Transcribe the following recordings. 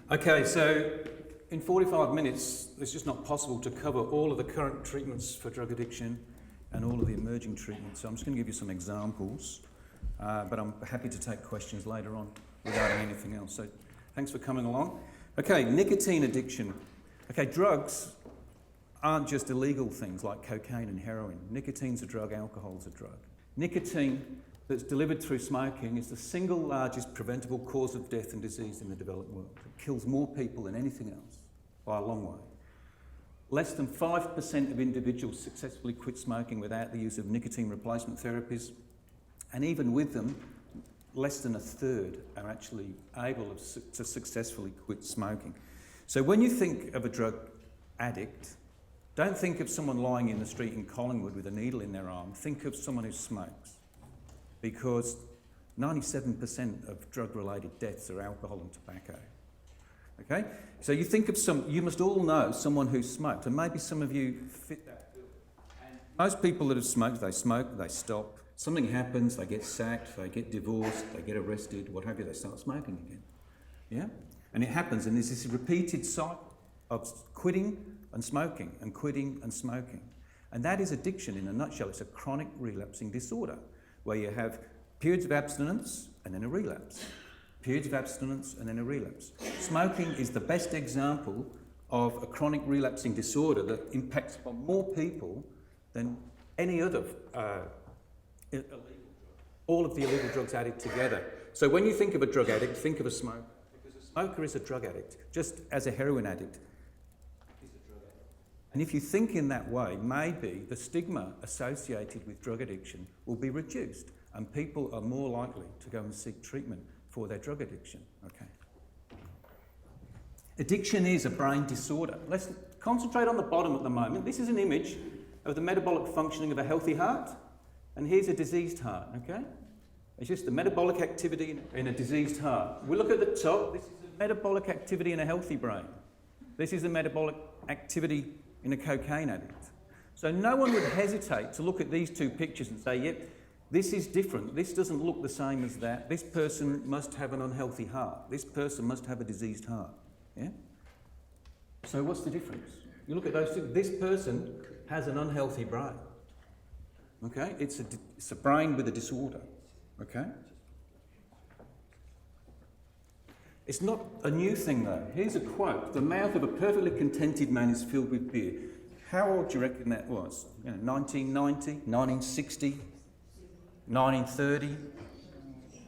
Okay, so in 45 minutes, it's just not possible to cover all of the current treatments for drug addiction and all of the emerging treatments. So I'm just going to give you some examples, but I'm happy to take questions later on regarding anything else. So thanks for coming along. Okay, nicotine addiction. Okay, drugs aren't just illegal things like cocaine and heroin. Nicotine's a drug, alcohol's a drug. Nicotine that's delivered through smoking is the single largest preventable cause of death and disease in the developed world. It kills more people than anything else by a long way. Less than 5% of individuals successfully quit smoking without the use of nicotine replacement therapies, and even with them, less than a third are actually able to successfully quit smoking. So when you think of a drug addict, don't think of someone lying in the street in Collingwood with a needle in their arm. Think of someone who smokes, because 97% of drug-related deaths are alcohol and tobacco. Okay? So you think of you must all know someone who smoked, and maybe some of you fit that bill. And most people that have smoked, they stop. Something happens, they get sacked, they get divorced, they get arrested, what have you, they start smoking again. Yeah? And it happens, and there's this repeated cycle of quitting and smoking and quitting and smoking. And that is addiction in a nutshell. It's a chronic relapsing disorder where you have periods of abstinence and then a relapse. Periods of abstinence and then a relapse. Smoking is the best example of a chronic relapsing disorder that impacts upon more people than any other illegal drug. All of the illegal drugs added together. So when you think of a drug addict, think of a smoker. Because a smoker is a drug addict, just as a heroin addict is a drug addict. And if you think in that way, maybe the stigma associated with drug addiction will be reduced and people are more likely to go and seek treatment for their drug addiction. Okay. Addiction is a brain disorder. Let's concentrate on the bottom at the moment. This is an image of the metabolic functioning of a healthy heart, and here's a diseased heart, okay? It's just the metabolic activity in a diseased heart. We look at the top, this is the metabolic activity in a healthy brain. This is the metabolic activity in a cocaine addict. So no one would hesitate to look at these two pictures and say, yep, this is different. This doesn't look the same as that. This person must have an unhealthy heart. This person must have a diseased heart. Yeah? So what's the difference? You look at those two. This person has an unhealthy brain. Okay? It's a brain with a disorder. Okay? It's not a new thing though. Here's a quote. The mouth of a perfectly contented man is filled with beer. How old do you reckon that was? 1990, 1960? 1930.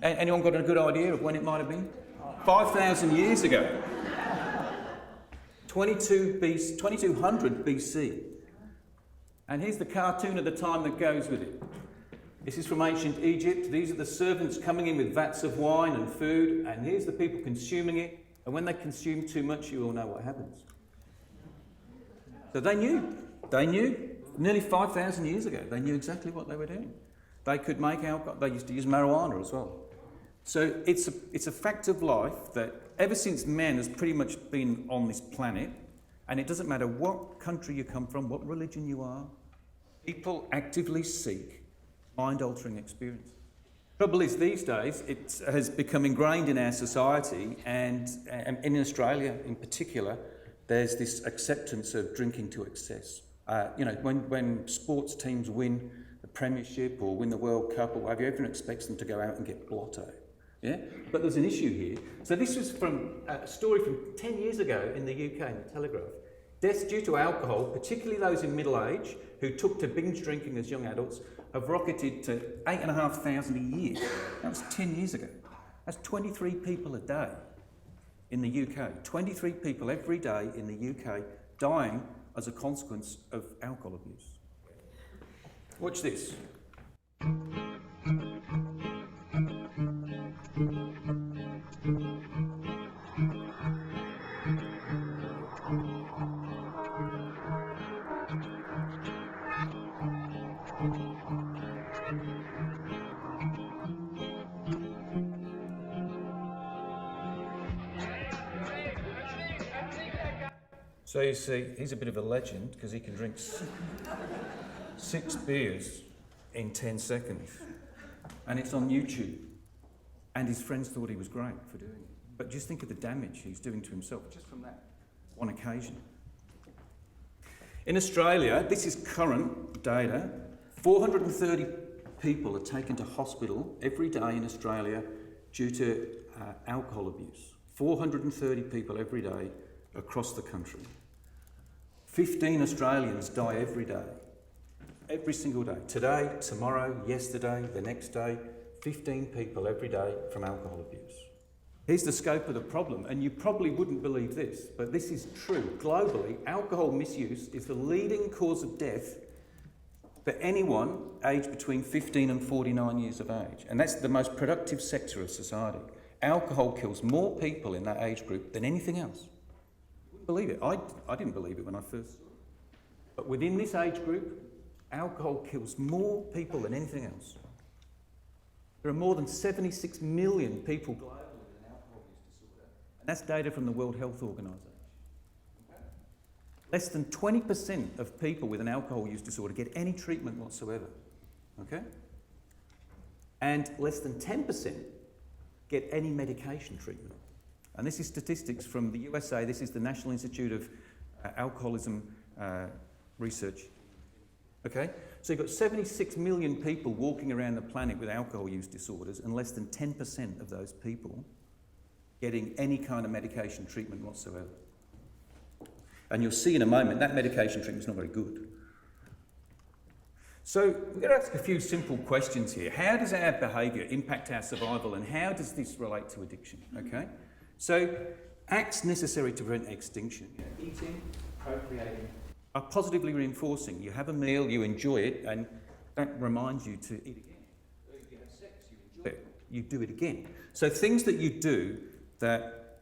Anyone got a good idea of when it might have been? 5,000 years ago. 2200 BC. And here's the cartoon of the time that goes with it. This is from ancient Egypt. These are the servants coming in with vats of wine and food, and here's the people consuming it. And when they consume too much, you all know what happens. So they knew. Nearly 5,000 years ago, they knew exactly what they were doing. They could make alcohol. They used to use marijuana as well. So it's a fact of life that ever since man has pretty much been on this planet, and it doesn't matter what country you come from, what religion you are, people actively seek mind-altering experience. Trouble is, these days, it has become ingrained in our society, and in Australia in particular, there's this acceptance of drinking to excess. When sports teams win the Premiership or win the World Cup or whatever, everyone expects them to go out and get blotto. Yeah? But there's an issue here. So this was from a story from 10 years ago in the UK in the Telegraph. Deaths due to alcohol, particularly those in middle age who took to binge drinking as young adults, have rocketed to 8,500 a year. That was 10 years ago. That's 23 people a day in the UK. 23 people every day in the UK dying as a consequence of alcohol abuse. Watch this. So you see, he's a bit of a legend because he can drink 6 beers in 10 seconds. And it's on YouTube. And his friends thought he was great for doing it. But just think of the damage he's doing to himself just from that one occasion. In Australia, this is current data, 430 people are taken to hospital every day in Australia due to alcohol abuse. 430 people every day across the country. 15 Australians die every day. Every single day. Today, tomorrow, yesterday, the next day, 15 people every day from alcohol abuse. Here's the scope of the problem, and you probably wouldn't believe this, but this is true. Globally, alcohol misuse is the leading cause of death for anyone aged between 15 and 49 years of age. And that's the most productive sector of society. Alcohol kills more people in that age group than anything else. You wouldn't believe it. I didn't believe it when I first saw it. But within this age group, alcohol kills more people than anything else. There are more than 76 million people globally with an alcohol use disorder. And that's data from the World Health Organization. Less than 20% of people with an alcohol use disorder get any treatment whatsoever. Okay? And less than 10% get any medication treatment. And this is statistics from the USA. This is the National Institute of Alcoholism Research. Okay? So you've got 76 million people walking around the planet with alcohol use disorders, and less than 10% of those people getting any kind of medication treatment whatsoever. And you'll see in a moment that medication treatment is not very good. So we've got to ask a few simple questions here. How does our behaviour impact our survival, and how does this relate to addiction? Okay? So acts necessary to prevent extinction, eating, procreating, are positively reinforcing. You have a meal, you enjoy it, and that reminds you to eat again. If you have sex, you enjoy it, you do it again. So things that you do that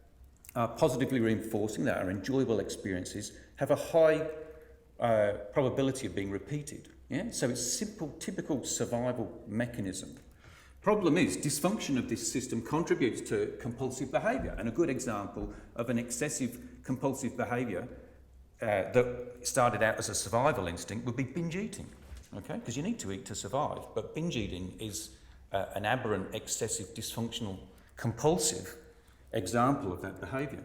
are positively reinforcing, that are enjoyable experiences, have a high probability of being repeated. Yeah? So it's simple, typical survival mechanism. Problem is, dysfunction of this system contributes to compulsive behaviour, and a good example of an excessive compulsive behaviour that started out as a survival instinct would be binge eating, okay? Because you need to eat to survive, but binge eating is an aberrant, excessive, dysfunctional, compulsive example of that behaviour.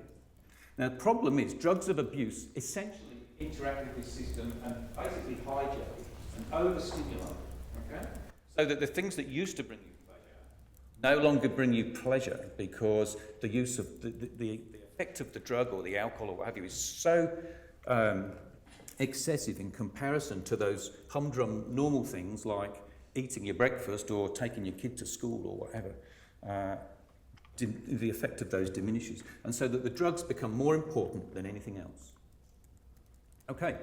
Now, the problem is drugs of abuse essentially interact with this system and basically hijack it and overstimulate, okay? So that the things that used to bring you pleasure no longer bring you pleasure because the use of the effect of the drug or the alcohol or what have you is so excessive in comparison to those humdrum normal things like eating your breakfast or taking your kid to school or whatever. The effect of those diminishes, and so that the drugs become more important than anything else. Okay,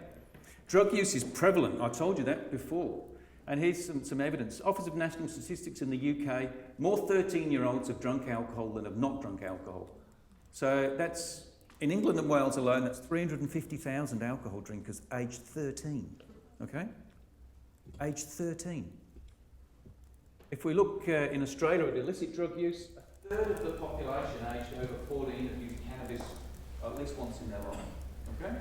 drug use is prevalent. I told you that before. And here's some evidence. Office of National Statistics in the UK, more 13-year-olds have drunk alcohol than have not drunk alcohol. So that's, in England and Wales alone, that's 350,000 alcohol drinkers aged 13, okay? Aged 13. If we look in Australia at illicit drug use, a third of the population aged over 14 have used cannabis at least once in their life, okay?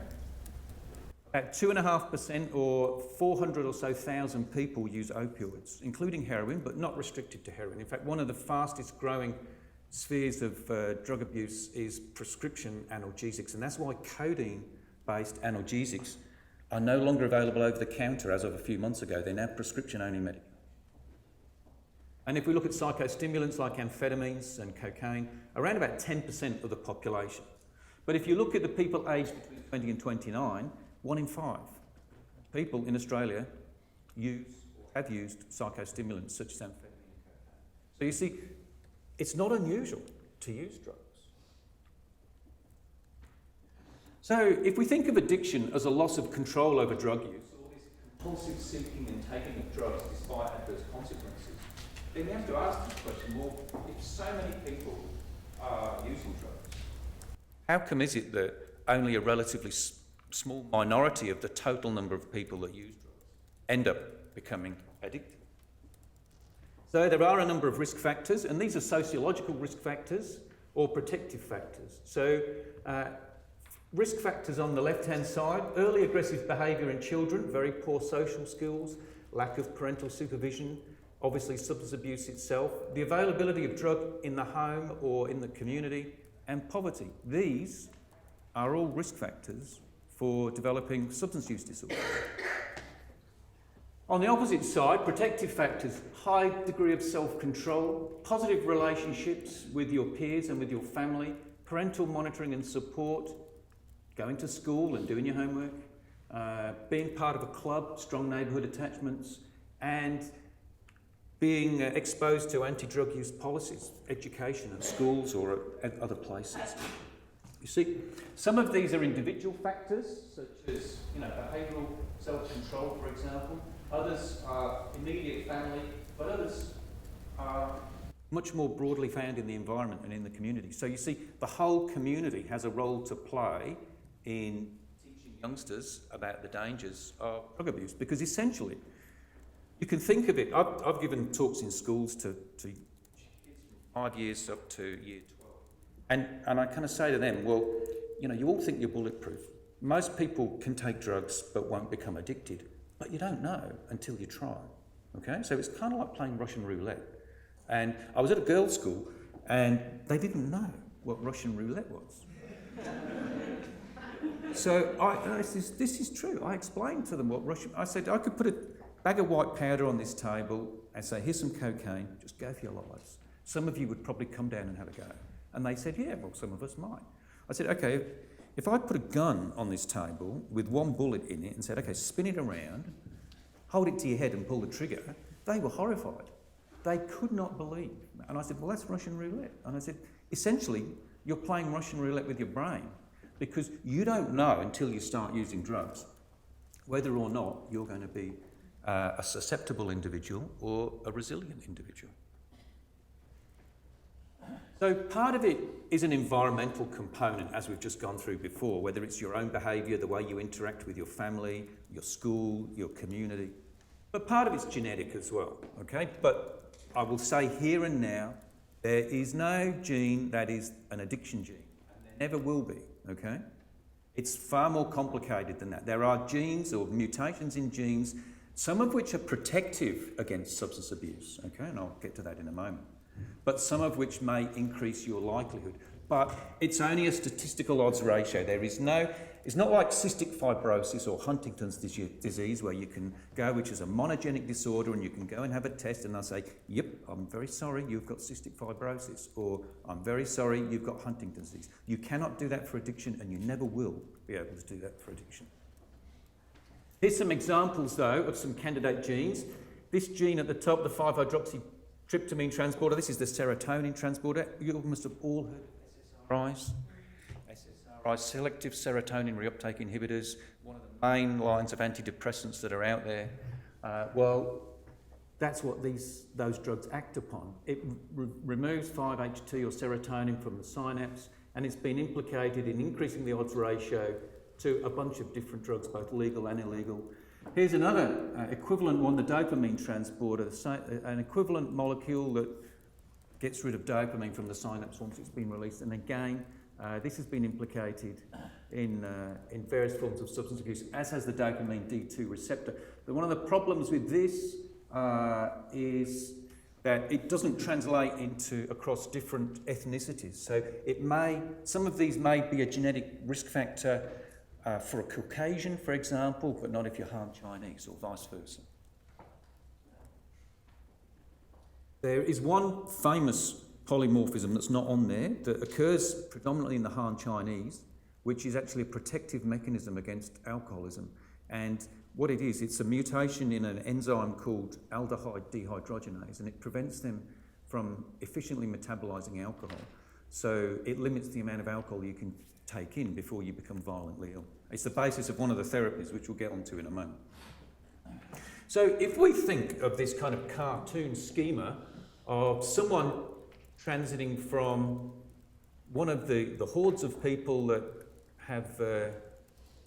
At 2.5% or 400 or so thousand people use opioids, including heroin, but not restricted to heroin. In fact, one of the fastest growing spheres of drug abuse is prescription analgesics, and that's why codeine-based analgesics are no longer available over the counter as of a few months ago. They're now prescription-only medication. And if we look at psychostimulants like amphetamines and cocaine, around about 10% of the population. But if you look at the people aged between 20 and 29, 1 in 5 people in Australia use or have used psychostimulants such as amphetamine and cocaine. So you see, it's not unusual to use drugs. So if we think of addiction as a loss of control over drug use, all this compulsive seeking and taking of drugs despite adverse consequences, then we have to ask this question, well, if so many people are using drugs, how come is it that only a relatively small minority of the total number of people that use drugs end up becoming addicted? So there are a number of risk factors, and these are sociological risk factors or protective factors. So risk factors on the left-hand side, early aggressive behaviour in children, very poor social skills, lack of parental supervision, obviously substance abuse itself, the availability of drug in the home or in the community, and poverty. These are all risk factors for developing substance use disorder. On the opposite side, protective factors, high degree of self-control, positive relationships with your peers and with your family, parental monitoring and support, going to school and doing your homework, being part of a club, strong neighbourhood attachments, and being exposed to anti-drug use policies, education at schools or at other places. You see, some of these are individual factors, such as behavioural self-control, for example. Others are immediate family, but others are much more broadly found in the environment and in the community. So you see, the whole community has a role to play in teaching youngsters about the dangers of drug abuse, because essentially, you can think of it, I've given talks in schools to kids from 5 years up to year 12. And I kind of say to them, well, you all think you're bulletproof. Most people can take drugs but won't become addicted, but you don't know until you try, okay? So it's kind of like playing Russian roulette. And I was at a girls' school and they didn't know what Russian roulette was. So this is true. I explained to them I said I could put a bag of white powder on this table and say, here's some cocaine, just go for your lives. Some of you would probably come down and have a go. And they said, yeah, well, some of us might. I said, okay, if I put a gun on this table with one bullet in it and said, okay, spin it around, hold it to your head and pull the trigger, they were horrified. They could not believe. And I said, well, that's Russian roulette. And I said, essentially, you're playing Russian roulette with your brain, because you don't know until you start using drugs whether or not you're going to be a susceptible individual or a resilient individual. So part of it is an environmental component, as we've just gone through before, whether it's your own behaviour, the way you interact with your family, your school, your community. But part of it's genetic as well, okay? But I will say here and now, there is no gene that is an addiction gene, and there never will be, okay? It's far more complicated than that. There are genes or mutations in genes, some of which are protective against substance abuse, okay? And I'll get to that in a moment. But some of which may increase your likelihood. But it's only a statistical odds ratio. It's not like cystic fibrosis or Huntington's disease, where you can go, which is a monogenic disorder, and you can go and have a test and they'll say, yep, I'm very sorry, you've got cystic fibrosis, or I'm very sorry, you've got Huntington's disease. You cannot do that for addiction, and you never will be able to do that for addiction. Here's some examples, though, of some candidate genes. This gene at the top, the 5-hydroxytryptamine transporter, this is the serotonin transporter. You must have all heard of SSRIs. SSRIs, selective serotonin reuptake inhibitors, one of the main lines of antidepressants that are out there. Well, that's what those drugs act upon. It removes 5-HT or serotonin from the synapse, and it's been implicated in increasing the odds ratio to a bunch of different drugs, both legal and illegal. Here's another equivalent one, the dopamine transporter, an equivalent molecule that gets rid of dopamine from the synapse once it's been released. And again, this has been implicated in various forms of substance abuse, as has the dopamine D2 receptor. But one of the problems with this is that it doesn't translate across different ethnicities. So some of these may be a genetic risk factor for a Caucasian, for example, but not if you're Han Chinese, or vice versa. There is one famous polymorphism that's not on there that occurs predominantly in the Han Chinese, which is actually a protective mechanism against alcoholism. And what it is, it's a mutation in an enzyme called aldehyde dehydrogenase, and it prevents them from efficiently metabolizing alcohol. So it limits the amount of alcohol you can take in before you become violently ill. It's the basis of one of the therapies, which we'll get onto in a moment. So if we think of this kind of cartoon schema of someone transiting from one of the hordes of people that have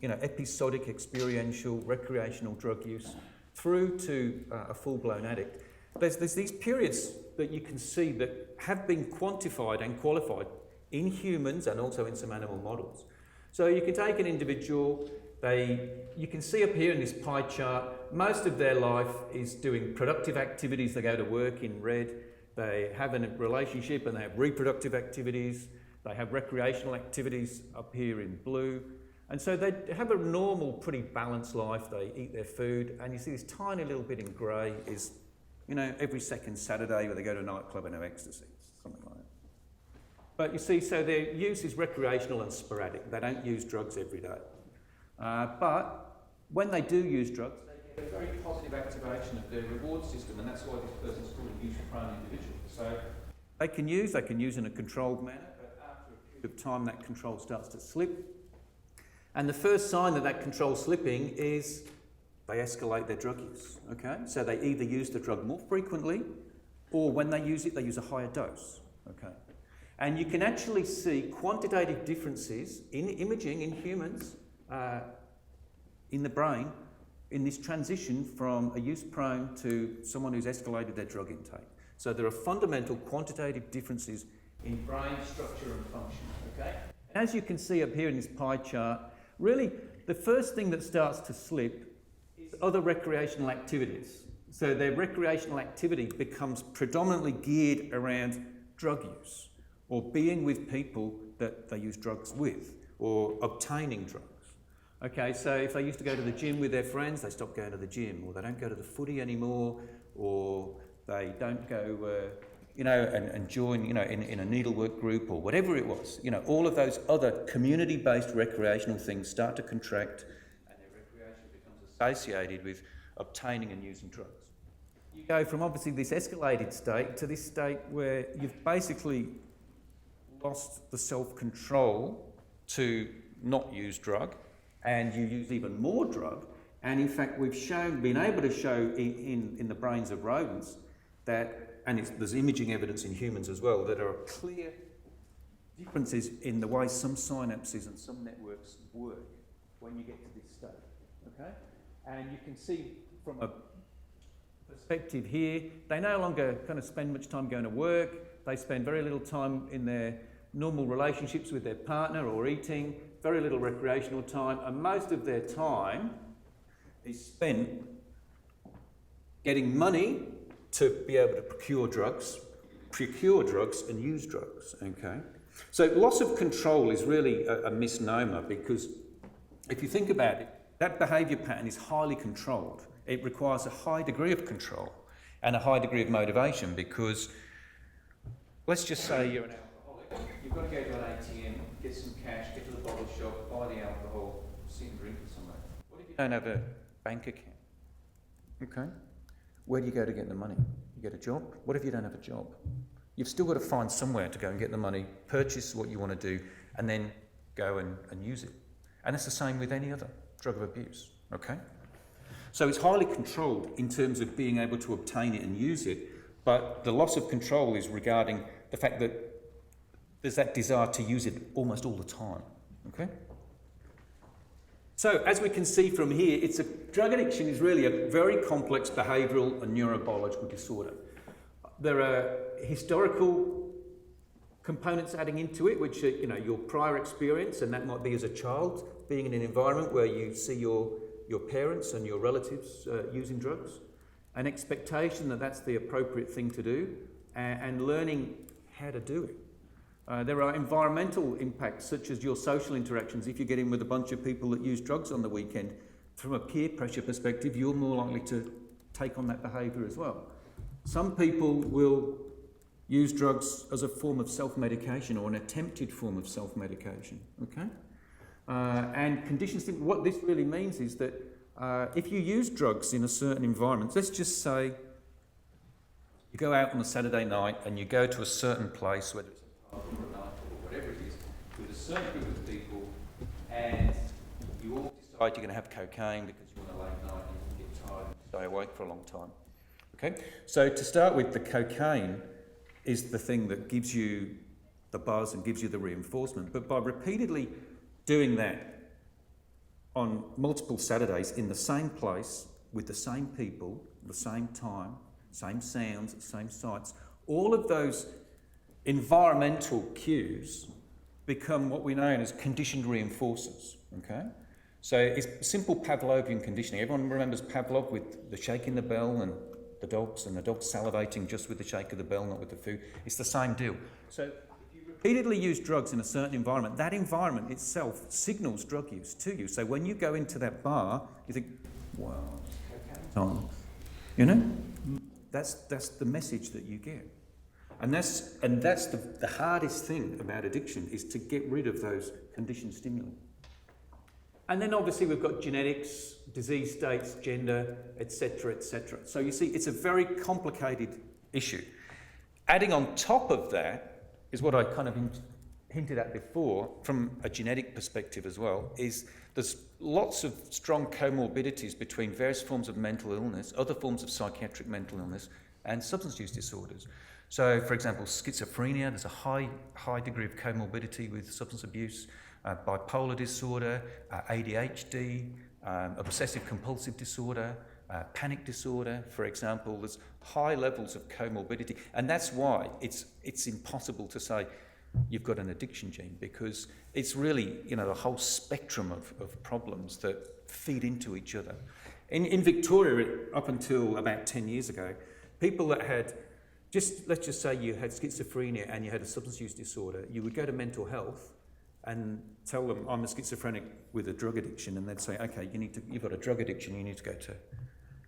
episodic experiential recreational drug use through to a full-blown addict, there's these periods that you can see that have been quantified and qualified in humans and also in some animal models. So you can take an individual, you can see up here in this pie chart, most of their life is doing productive activities. They go to work in red, they have a relationship and they have reproductive activities, They have recreational activities up here in blue. And so they have a normal, pretty balanced life. They eat their food. And you see this tiny little bit in grey is, you know, every second Saturday where they go to a nightclub and have ecstasy, something like that. But you see, so their use is recreational and sporadic. They don't use drugs every day. But when they do use drugs, they get a very positive activation of their reward system, and that's why this person's called a use-prone individual. So they can use in a controlled manner, but after a period of time, that control starts to slip. And the first sign that that control's slipping is they escalate their drug use, okay? So they either use the drug more frequently, or when they use it, they use a higher dose, okay? And you can actually see quantitative differences in imaging in humans, in the brain, in this transition from a use-prone to someone who's escalated their drug intake. So there are fundamental quantitative differences in brain structure and function, okay? As you can see up here in this pie chart, really the first thing that starts to slip is other recreational activities. So their recreational activity becomes predominantly geared around drug use, or being with people that they use drugs with, or obtaining drugs. Okay, so if they used to go to the gym with their friends, they stop going to the gym, or they don't go to the footy anymore, or they don't go, and join, in a needlework group or whatever it was. All of those other community-based recreational things start to contract, and their recreation becomes associated with obtaining and using drugs. You go from obviously this escalated state to this state where you've basically lost the self-control to not use drug, and you use even more drug. And in fact, we've been able to show in the brains of rodents that, and there's imaging evidence in humans as well, that there are clear differences in the way some synapses and some networks work when you get to this state, okay? And you can see from a perspective here, they no longer kind of spend much time going to work. They spend very little time in their normal relationships with their partner or eating, very little recreational time, and most of their time is spent getting money to be able to procure drugs and use drugs, okay? So loss of control is really a misnomer, because if you think about it, that behaviour pattern is highly controlled. It requires a high degree of control and a high degree of motivation, because let's just say you're an alcoholic. You've got to go to an ATM, get some cash, get to the bottle shop, buy the alcohol, sit and drink it somewhere. What if you don't have a bank account? Okay. Where do you go to get the money? You get a job? What if you don't have a job? You've still got to find somewhere to go and get the money, purchase what you want to do, and then go and use it. And it's the same with any other drug of abuse, okay? So it's highly controlled in terms of being able to obtain it and use it, but the loss of control is regarding the fact that there's that desire to use it almost all the time, okay? So as we can see from here, drug addiction is really a very complex behavioural and neurobiological disorder. There are historical components adding into it, which are, your prior experience, and that might be as a child, being in an environment where you see your parents and your relatives using drugs, an expectation that that's the appropriate thing to do, and learning how to do it. There are environmental impacts, such as your social interactions. If you get in with a bunch of people that use drugs on the weekend, from a peer pressure perspective, you're more likely to take on that behaviour as well. Some people will use drugs as a form of self-medication, or an attempted form of self-medication, okay? And conditions, what this really means is that if you use drugs in a certain environment, let's just say you go out on a Saturday night and you go to a certain place, whether it's a pub or a night or whatever it is, with a certain group of people, and you all decide you're going to have cocaine because you want a late night and you get tired and stay awake for a long time. Okay? So to start with, the cocaine is the thing that gives you the buzz and gives you the reinforcement. But by repeatedly doing that on multiple Saturdays in the same place, with the same people, the same time, same sounds, same sights, all of those environmental cues become what we know as conditioned reinforcers, okay? So it's simple Pavlovian conditioning. Everyone remembers Pavlov with the shaking the bell and the dogs salivating just with the shake of the bell, not with the food. It's the same deal. So if you repeatedly use drugs in a certain environment, that environment itself signals drug use to you. So when you go into that bar, you think, wow, time. You know? That's the message that you get. And that's the hardest thing about addiction, is to get rid of those conditioned stimuli. And then obviously we've got genetics, disease states, gender, etc., etc. So you see, it's a very complicated issue. Adding on top of that is what I kind of hinted at before, from a genetic perspective as well, is there's lots of strong comorbidities between various forms of mental illness, other forms of psychiatric mental illness, and substance use disorders. So, for example, schizophrenia, there's a high degree of comorbidity with substance abuse, bipolar disorder, ADHD, obsessive compulsive disorder, panic disorder, for example. There's high levels of comorbidity, and that's why it's impossible to say you've got an addiction gene, because it's really, you know, a whole spectrum of problems that feed into each other. In Victoria, up until about 10 years ago, people that had, let's just say you had schizophrenia and you had a substance use disorder, you would go to mental health and tell them, I'm a schizophrenic with a drug addiction, and they'd say, okay, you've got a drug addiction, you need to go to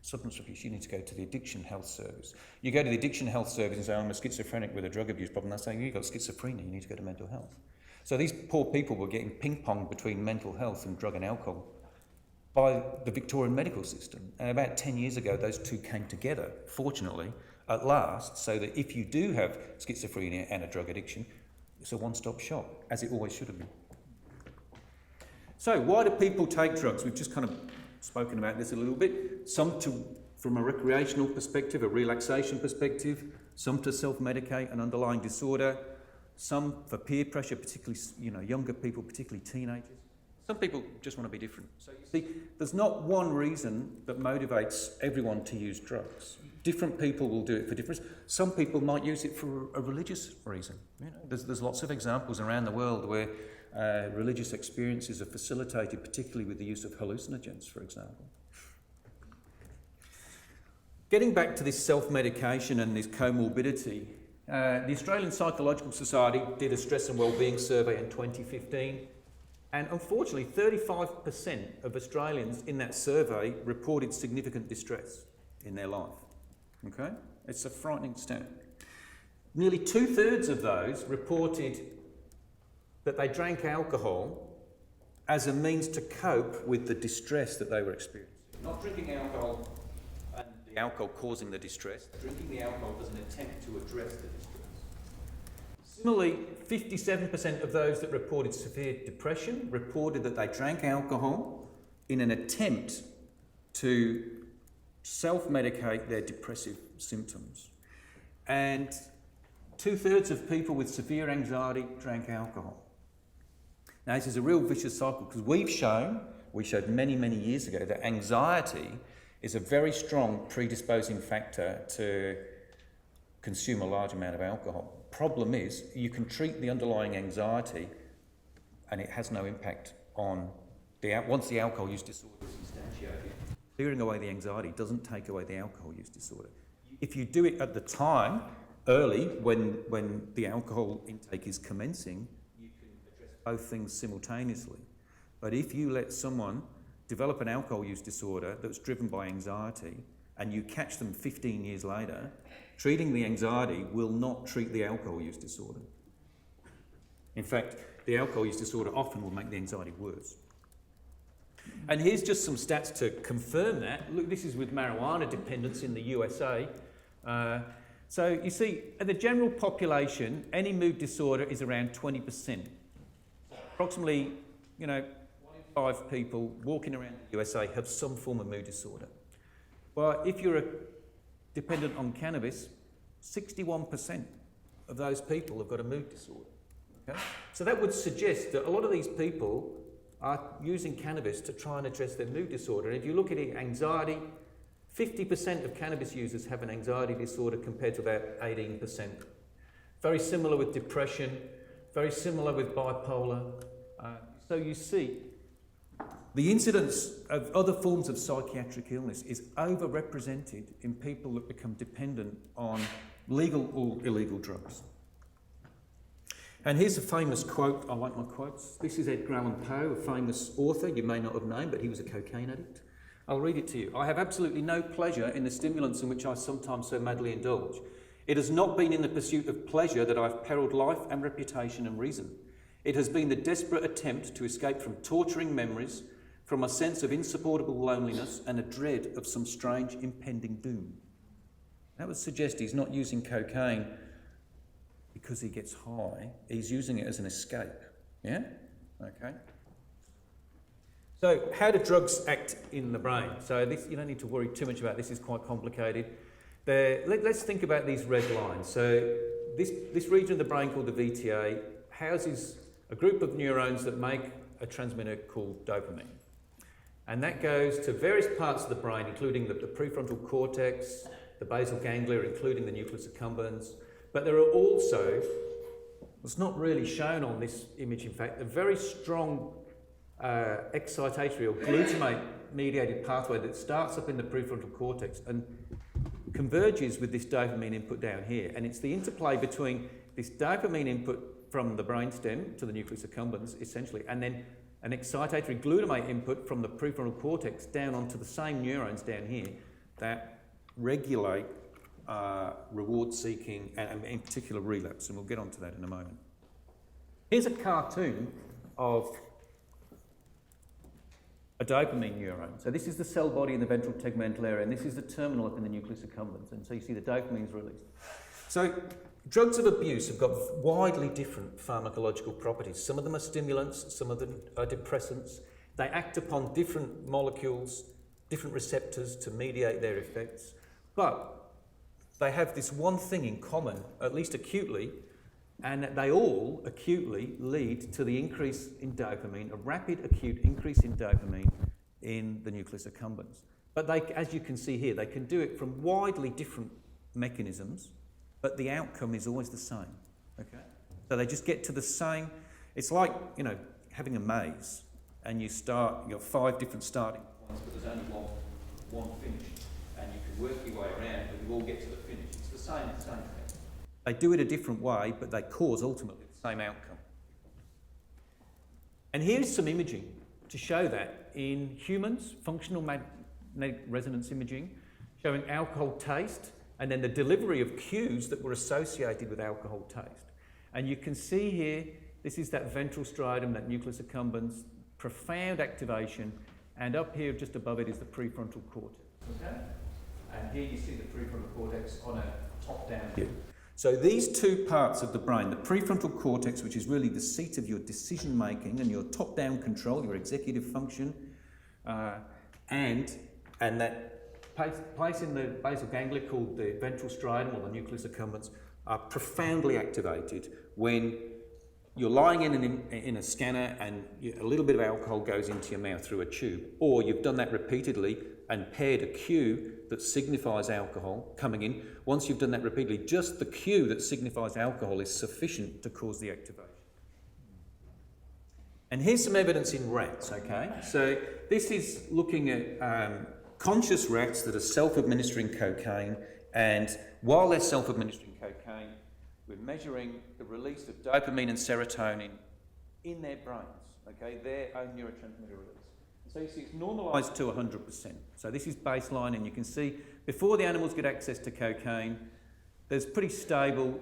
substance abuse, you need to go to the addiction health service. You go to the addiction health service and say, I'm a schizophrenic with a drug abuse problem, they're saying, you've got schizophrenia, you need to go to mental health. So these poor people were getting ping-ponged between mental health and drug and alcohol by the Victorian medical system. And about 10 years ago, those two came together, fortunately, at last, so that if you do have schizophrenia and a drug addiction, it's a one-stop shop, as it always should have been. So why do people take drugs? We've just kind of spoken about this a little bit. Some from a recreational perspective, a relaxation perspective, some to self-medicate an underlying disorder, some for peer pressure, particularly, you know, younger people, particularly teenagers. Some people just want to be different. So you see, there's not one reason that motivates everyone to use drugs. Different people will do it for different reasons. Some people might use it for a religious reason. You know, there's lots of examples around the world where religious experiences are facilitated, particularly with the use of hallucinogens, for example. Getting back to this self-medication and this comorbidity, the Australian Psychological Society did a stress and wellbeing survey in 2015, and unfortunately 35% of Australians in that survey reported significant distress in their life. Okay? It's a frightening stat. Nearly 2/3 of those reported that they drank alcohol as a means to cope with the distress that they were experiencing. Not drinking alcohol and the alcohol causing the distress, drinking the alcohol as an attempt to address the distress. Similarly, 57% of those that reported severe depression reported that they drank alcohol in an attempt to self-medicate their depressive symptoms. And 2/3 of people with severe anxiety drank alcohol. Now, this is a real vicious cycle, because we showed many, many years ago that anxiety is a very strong predisposing factor to consume a large amount of alcohol. Problem is, you can treat the underlying anxiety and it has no impact on once the alcohol use disorder is substantiated. Clearing away the anxiety doesn't take away the alcohol use disorder. If you do it at the time, early, when the alcohol intake is commencing, you can address both things simultaneously. But if you let someone develop an alcohol use disorder that's driven by anxiety, and you catch them 15 years later, treating the anxiety will not treat the alcohol use disorder. In fact, the alcohol use disorder often will make the anxiety worse. And here's just some stats to confirm that. Look, this is with marijuana dependence in the USA. So you see, in the general population, any mood disorder is around 20%. Approximately, 1 in 5 people walking around the USA have some form of mood disorder. Well, if you're dependent on cannabis, 61% of those people have got a mood disorder. Okay? So that would suggest that a lot of these people are using cannabis to try and address their mood disorder. And if you look at it, anxiety, 50% of cannabis users have an anxiety disorder compared to about 18%. Very similar with depression, very similar with bipolar. So you see, the incidence of other forms of psychiatric illness is overrepresented in people that become dependent on legal or illegal drugs. And here's a famous quote. I like my quotes. This is Edgar Allan Poe, a famous author you may not have known, but he was a cocaine addict. I'll read it to you. "I have absolutely no pleasure in the stimulants in which I sometimes so madly indulge. It has not been in the pursuit of pleasure that I've perilled life and reputation and reason. It has been the desperate attempt to escape from torturing memories, from a sense of insupportable loneliness and a dread of some strange impending doom." That would suggest he's not using cocaine because he gets high. He's using it as an escape. Yeah? Okay. So how do drugs act in the brain? So this, you don't need to worry too much about this. Is quite complicated. Let's think about these red lines. So this region of the brain called the VTA houses a group of neurons that make a transmitter called dopamine. And that goes to various parts of the brain, including the prefrontal cortex, the basal ganglia, including the nucleus accumbens. But there are also, it's not really shown on this image, in fact, a very strong excitatory or glutamate-mediated pathway that starts up in the prefrontal cortex and converges with this dopamine input down here. And it's the interplay between this dopamine input from the brainstem to the nucleus accumbens, essentially, and then an excitatory glutamate input from the prefrontal cortex down onto the same neurons down here that regulate reward-seeking and in particular relapse, and we'll get onto that in a moment. Here's a cartoon of a dopamine neuron. So this is the cell body in the ventral tegmental area, and this is the terminal up in the nucleus accumbens, and so you see the dopamine's released. So drugs of abuse have got widely different pharmacological properties. Some of them are stimulants, some of them are depressants. They act upon different molecules, different receptors to mediate their effects, but they have this one thing in common, at least acutely, and they all acutely lead to the increase in dopamine, a rapid acute increase in dopamine in the nucleus accumbens. But they, as you can see here, they can do it from widely different mechanisms, but the outcome is always the same. Okay? So they just get to the same. It's like, you know, having a maze, and you've got 5 different starting points, but there's only one finish, and you can work your way around, but you all get to the finish. It's the same thing. They do it a different way, but they cause ultimately the same outcome. And here's some imaging to show that in humans, functional magnetic resonance imaging, showing alcohol taste, and then the delivery of cues that were associated with alcohol taste. And you can see here, this is that ventral striatum, that nucleus accumbens, profound activation, and up here just above it is the prefrontal cortex. Okay? And here you see the prefrontal cortex on a top-down view. So these two parts of the brain, the prefrontal cortex, which is really the seat of your decision-making and your top-down control, your executive function, and that place in the basal ganglia called the ventral striatum or the nucleus accumbens, are profoundly activated when you're lying in a scanner and a little bit of alcohol goes into your mouth through a tube, or you've done that repeatedly and paired a cue that signifies alcohol coming in. Once you've done that repeatedly, just the cue that signifies alcohol is sufficient to cause the activation. And here's some evidence in rats, okay? So this is looking at conscious rats that are self-administering cocaine, and while they're self-administering cocaine, we're measuring the release of dopamine and serotonin in their brains, okay, their own neurotransmitter release. So you see it's normalised to 100%. So this is baseline, and you can see before the animals get access to cocaine, there's pretty stable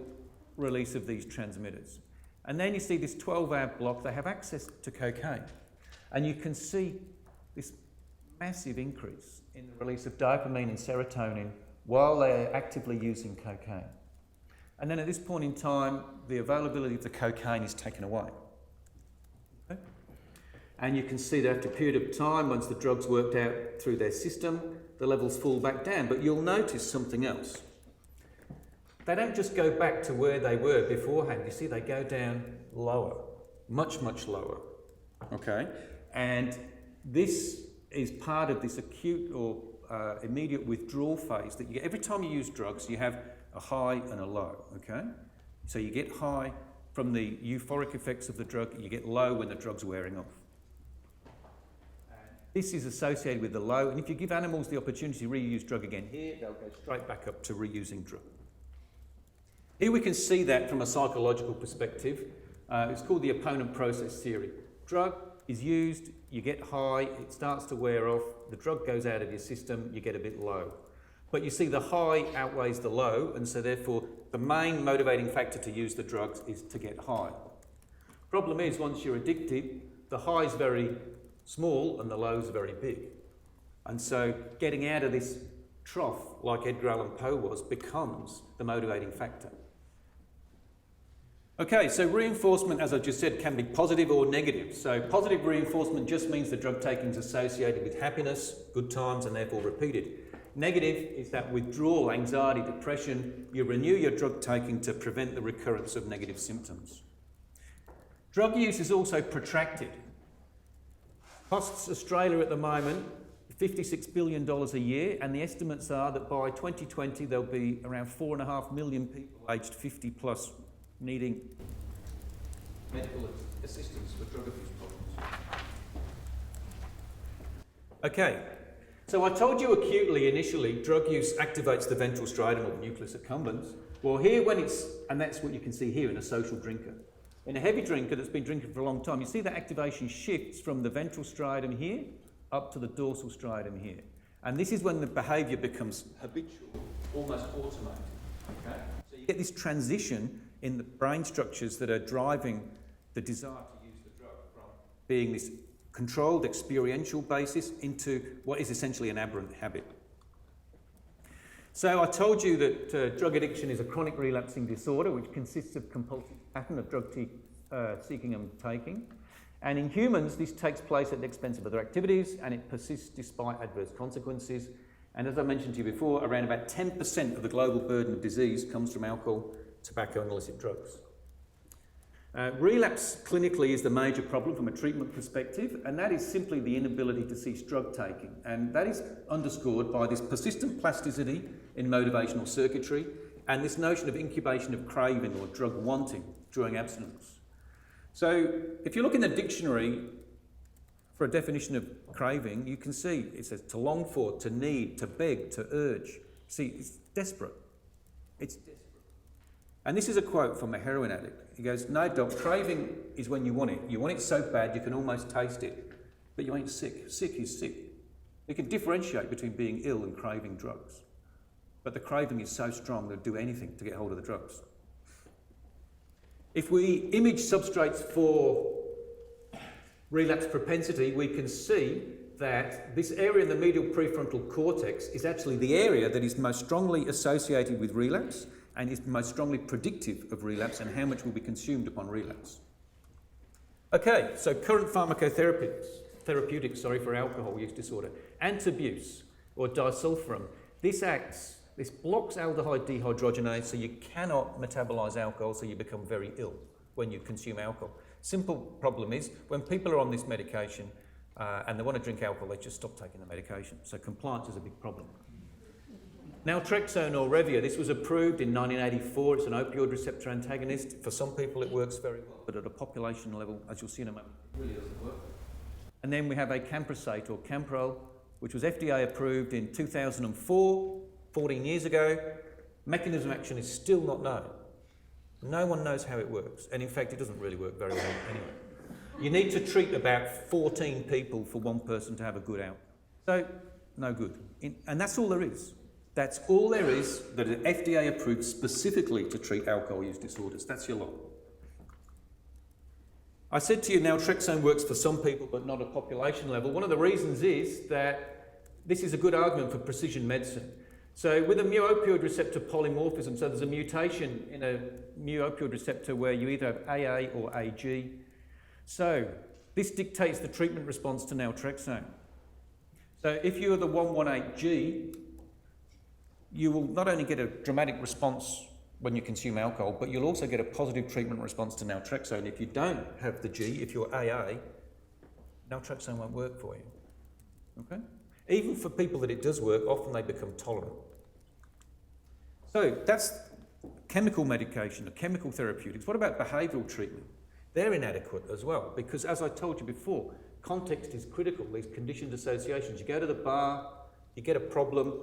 release of these transmitters. And then you see this 12-hour block, they have access to cocaine. And you can see this massive increase in the release of dopamine and serotonin while they're actively using cocaine. And then at this point in time, the availability of the cocaine is taken away. Okay? And you can see that after a period of time, once the drug's worked out through their system, the levels fall back down. But you'll notice something else. They don't just go back to where they were beforehand. You see, they go down lower, much, much lower. Okay? And this is part of this acute or immediate withdrawal phase that you get. Every time you use drugs, you have a high and a low, okay? So you get high from the euphoric effects of the drug, you get low when the drug's wearing off. This is associated with the low, and if you give animals the opportunity to reuse drug again here, they'll go straight back up to reusing drug. Here we can see that from a psychological perspective. It's called the opponent process theory. Drug is used, you get high, it starts to wear off, the drug goes out of your system, you get a bit low. But you see the high outweighs the low, and so therefore the main motivating factor to use the drugs is to get high. Problem is, once you're addicted, the high is very small and the low is very big. And so getting out of this trough, like Edgar Allan Poe was, becomes the motivating factor. Okay, so reinforcement, as I just said, can be positive or negative. So positive reinforcement just means the drug taking is associated with happiness, good times, and therefore repeated. Negative is that withdrawal, anxiety, depression. You renew your drug taking to prevent the recurrence of negative symptoms. Drug use is also protracted. Costs Australia at the moment $56 billion a year, and the estimates are that by 2020 there'll be around 4.5 million people aged 50 plus needing medical assistance for drug abuse problems. Okay, so I told you acutely initially drug use activates the ventral striatum or the nucleus accumbens. Well, here and that's what you can see here in a social drinker. In a heavy drinker that's been drinking for a long time, you see that activation shifts from the ventral striatum here up to the dorsal striatum here. And this is when the behaviour becomes habitual, almost automated. Okay? So you get this transition in the brain structures that are driving the desire to use the drug from being this controlled experiential basis into what is essentially an aberrant habit. So I told you that drug addiction is a chronic relapsing disorder which consists of compulsive pattern of drug seeking and taking. And in humans, this takes place at the expense of other activities and it persists despite adverse consequences. And as I mentioned to you before, around about 10% of the global burden of disease comes from alcohol, tobacco and illicit drugs. Relapse clinically is the major problem from a treatment perspective, and that is simply the inability to cease drug taking. And that is underscored by this persistent plasticity in motivational circuitry and this notion of incubation of craving or drug wanting during abstinence. So if you look in the dictionary for a definition of craving, you can see it says to long for, to need, to beg, to urge. See, it's desperate. It's desperate. And this is a quote from a heroin addict. He goes, "No, doc, craving is when you want it. You want it so bad you can almost taste it, but you ain't sick. Sick is sick." You can differentiate between being ill and craving drugs. But the craving is so strong they'll do anything to get hold of the drugs. If we image substrates for relapse propensity, we can see that this area in the medial prefrontal cortex is actually the area that is most strongly associated with relapse and is most strongly predictive of relapse and how much will be consumed upon relapse. Okay, so current therapeutics for alcohol use disorder. Antabuse or disulfiram. This blocks aldehyde dehydrogenase, so you cannot metabolize alcohol, so you become very ill when you consume alcohol. Simple problem is, when people are on this medication and they want to drink alcohol, they just stop taking the medication. So compliance is a big problem. Naltrexone or Revia, this was approved in 1984. It's an opioid receptor antagonist. For some people it works very well, but at a population level, as you'll see in a moment, it really doesn't work. And then we have acamprosate or Camprol, which was FDA approved in 2004, 14 years ago. Mechanism of action is still not known. No one knows how it works, and in fact it doesn't really work very well anyway. You need to treat about 14 people for one person to have a good outcome. So, no good. And that's all there is. That's all there is that is FDA approved specifically to treat alcohol use disorders. That's your lot. I said to you naltrexone works for some people but not at population level. One of the reasons is that this is a good argument for precision medicine. So with a mu-opioid receptor polymorphism, so there's a mutation in a mu-opioid receptor where you either have AA or AG. So this dictates the treatment response to naltrexone. So if you're the 118G, you will not only get a dramatic response when you consume alcohol, but you'll also get a positive treatment response to naltrexone. If you don't have the G, if you're AA, naltrexone won't work for you. Okay? Even for people that it does work, often they become tolerant. So that's chemical medication or chemical therapeutics. What about behavioural treatment? They're inadequate as well, because as I told you before, context is critical, these conditioned associations. You go to the bar, you get a problem,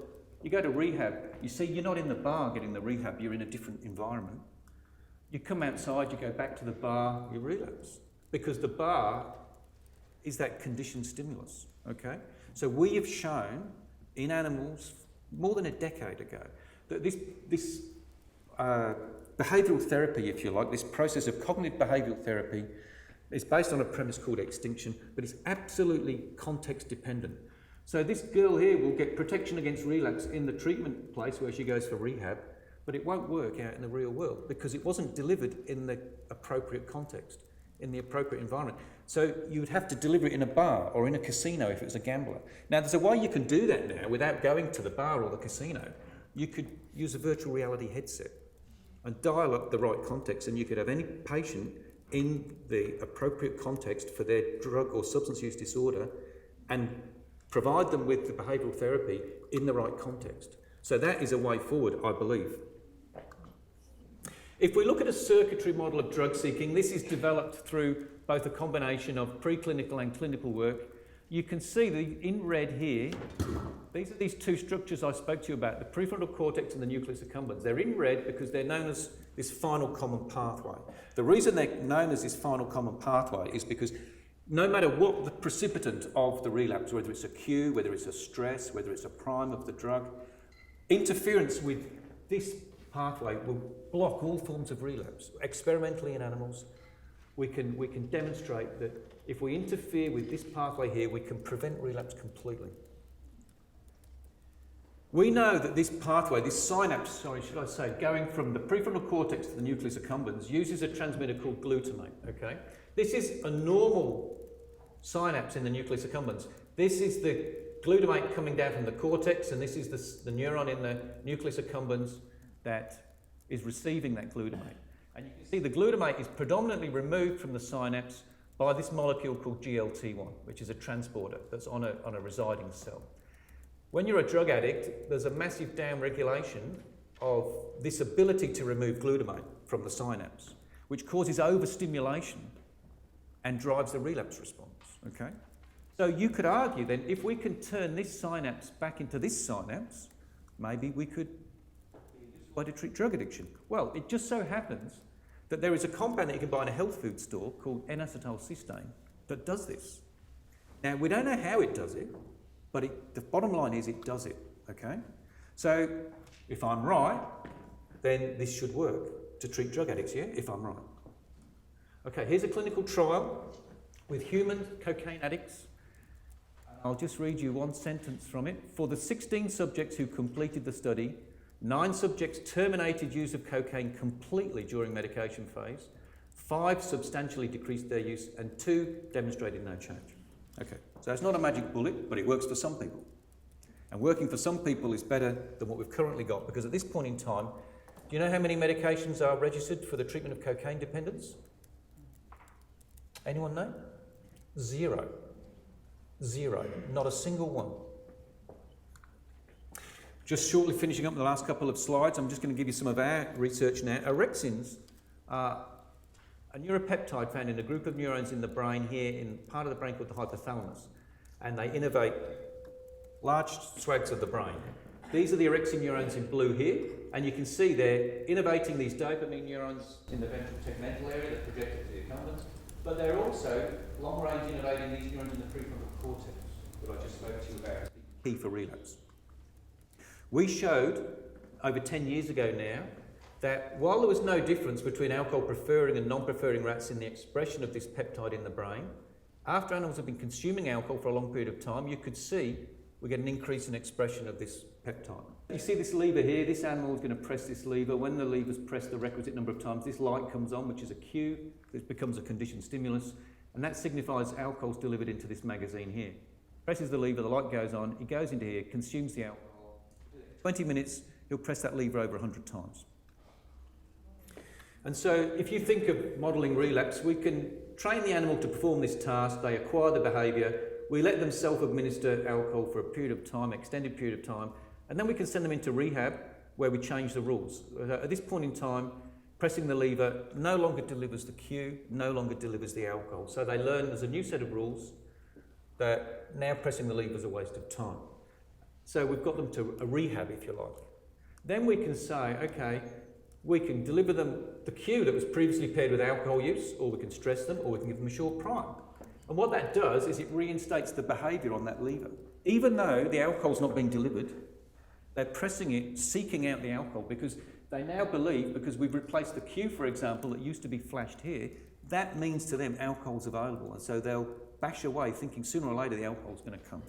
you go to rehab. You see, you're not in the bar getting the rehab, you're in a different environment. You come outside, you go back to the bar, you relapse. Because the bar is that conditioned stimulus, okay? So we have shown in animals more than a decade ago that this behavioural therapy, if you like, this process of cognitive behavioural therapy is based on a premise called extinction, but it's absolutely context dependent. So this girl here will get protection against relapse in the treatment place where she goes for rehab, but it won't work out in the real world because it wasn't delivered in the appropriate context, in the appropriate environment. So you would have to deliver it in a bar or in a casino if it was a gambler. Now there's a way you can do that now without going to the bar or the casino. You could use a virtual reality headset and dial up the right context, and you could have any patient in the appropriate context for their drug or substance use disorder and provide them with the behavioural therapy in the right context. So that is a way forward, I believe. If we look at a circuitry model of drug seeking, this is developed through both a combination of preclinical and clinical work. You can see in red here, these are these two structures I spoke to you about, the prefrontal cortex and the nucleus accumbens. They're in red because they're known as this final common pathway. The reason they're known as this final common pathway is because no matter what the precipitant of the relapse, whether it's a cue, whether it's a stress, whether it's a prime of the drug, interference with this pathway will block all forms of relapse. Experimentally in animals, we can demonstrate that if we interfere with this pathway here, we can prevent relapse completely. We know that this pathway, this synapse, going from the prefrontal cortex to the nucleus accumbens uses a transmitter called glutamate, okay? This is a normal synapse in the nucleus accumbens. This is the glutamate coming down from the cortex, and this is the neuron in the nucleus accumbens that is receiving that glutamate. And you can see the glutamate is predominantly removed from the synapse by this molecule called GLT1, which is a transporter that's on a residing cell. When you're a drug addict, there's a massive downregulation of this ability to remove glutamate from the synapse, which causes overstimulation and drives the relapse response, okay? So you could argue then, if we can turn this synapse back into this synapse, maybe we could way to treat drug addiction. Well, it just so happens that there is a compound that you can buy in a health food store called N-acetylcysteine that does this. Now, we don't know how it does it, but the bottom line is it does it, okay? So, if I'm right, then this should work to treat drug addicts, yeah? If I'm right. Okay, here's a clinical trial with human cocaine addicts. I'll just read you one sentence from it. For the 16 subjects who completed the study, 9 subjects terminated use of cocaine completely during medication phase, 5 substantially decreased their use, and 2 demonstrated no change. Okay, so it's not a magic bullet, but it works for some people. And working for some people is better than what we've currently got, because at this point in time, do you know how many medications are registered for the treatment of cocaine dependence? Anyone know? 0. 0. Not a single one. Just shortly finishing up the last couple of slides, I'm just going to give you some of our research now. Orexins are a neuropeptide found in a group of neurons in the brain here in part of the brain called the hypothalamus. And they innervate large swaths of the brain. These are the orexin neurons in blue here, and you can see they're innervating these dopamine neurons in the ventral tegmental area that project to the accumbens, but they're also long-range innervating these neurons in the prefrontal cortex that I just spoke to you about as being key for relapse. We showed, over 10 years ago now, that while there was no difference between alcohol-preferring and non-preferring rats in the expression of this peptide in the brain, after animals have been consuming alcohol for a long period of time, you could see we get an increase in expression of this peptide. You see this lever here, this animal is going to press this lever. When the lever's pressed the requisite number of times, this light comes on, which is a cue. This becomes a conditioned stimulus, and that signifies alcohol's delivered into this magazine here. Presses the lever, the light goes on, it goes into here, consumes the alcohol. 20 minutes, he'll press that lever over 100 times. And so if you think of modelling relapse, we can train the animal to perform this task, they acquire the behaviour, we let them self-administer alcohol for a period of time, extended period of time, and then we can send them into rehab where we change the rules. At this point in time, pressing the lever no longer delivers the cue, no longer delivers the alcohol. So they learn there's a new set of rules that now pressing the lever is a waste of time. So we've got them to a rehab, if you like. Then we can say, okay, we can deliver them the cue that was previously paired with alcohol use, or we can stress them, or we can give them a short prime. And what that does is it reinstates the behaviour on that lever. Even though the alcohol's not being delivered, they're pressing it, seeking out the alcohol, because they now believe, because we've replaced the cue, for example, that used to be flashed here, that means to them alcohol's available. And so they'll bash away thinking sooner or later the alcohol's going to come.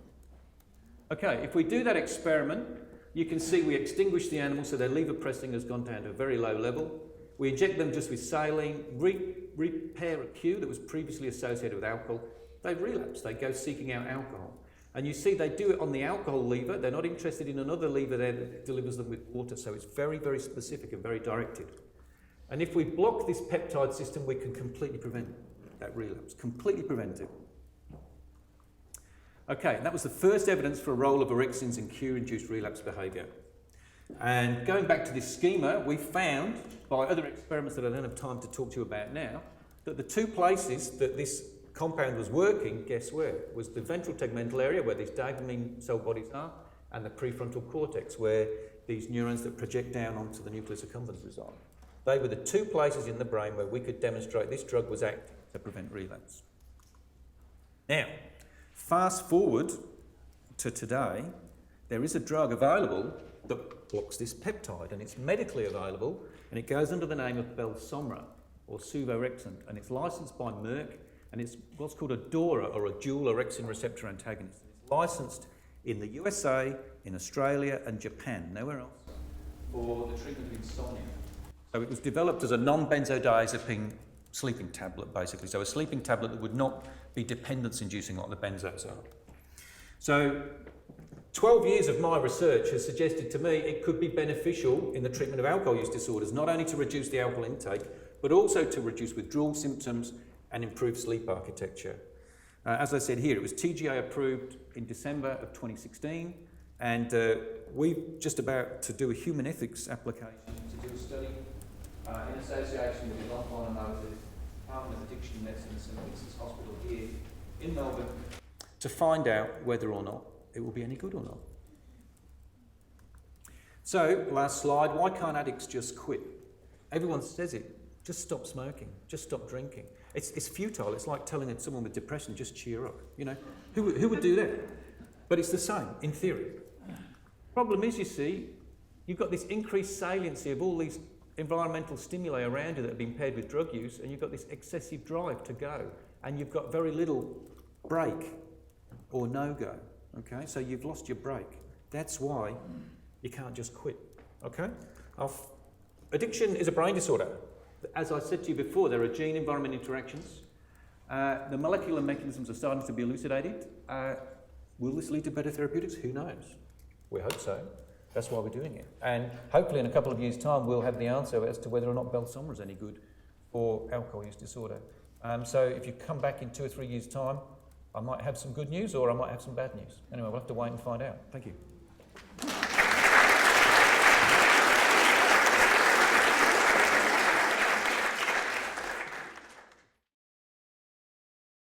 Okay, if we do that experiment, you can see we extinguish the animal, so their lever pressing has gone down to a very low level. We inject them just with saline, repair a cue that was previously associated with alcohol. They relapse, they go seeking out alcohol. And you see they do it on the alcohol lever. They're not interested in another lever there that delivers them with water, so it's very, very specific and very directed. And if we block this peptide system, we can completely prevent that relapse, completely prevent it. Okay, that was the first evidence for a role of orexins in cue-induced relapse behaviour. And going back to this schema, we found, by other experiments that I don't have time to talk to you about now, that the two places that this compound was working, guess where? Was the ventral tegmental area, where these dopamine cell bodies are, and the prefrontal cortex, where these neurons that project down onto the nucleus accumbens reside. They were the two places in the brain where we could demonstrate this drug was acting to prevent relapse. Now, fast forward to today, there is a drug available that blocks this peptide, and it's medically available, and it goes under the name of Belsomra, or suvorexant, and it's licensed by Merck, and it's what's called a DORA, or a dual orexin receptor antagonist. It's licensed in the USA, in Australia, and Japan, nowhere else, for the treatment of insomnia. So it was developed as a non-benzodiazepine sleeping tablet, basically. So a sleeping tablet that would not be dependence-inducing like the benzos are. So 12 years of my research has suggested to me it could be beneficial in the treatment of alcohol use disorders, not only to reduce the alcohol intake, but also to reduce withdrawal symptoms and improve sleep architecture. As I said here, it was TGA approved in December of 2016, and we're just about to do a human ethics application to do a study in association with the London Department of Addiction Medicine at St Vincent's Hospital here in Melbourne, to find out whether or not it will be any good or not. So, last slide, why can't addicts just quit? Everyone says it, just stop smoking, just stop drinking. It's futile, it's like telling someone with depression, just cheer up, you know. Who would do that? But it's the same, in theory. Problem is, you see, you've got this increased saliency of all these environmental stimuli around you that have been paired with drug use, and you've got this excessive drive to go, and you've got very little break or no-go, okay? So you've lost your break. That's why you can't just quit, okay? Addiction is a brain disorder. As I said to you before, there are gene-environment interactions. The molecular mechanisms are starting to be elucidated. Will this lead to better therapeutics? Who knows? We hope so. That's why we're doing it. And hopefully in a couple of years' time, we'll have the answer as to whether or not Belsomra is any good for alcohol use disorder. So if you come back in 2 or 3 years' time, I might have some good news or I might have some bad news. Anyway, we'll have to wait and find out. Thank you.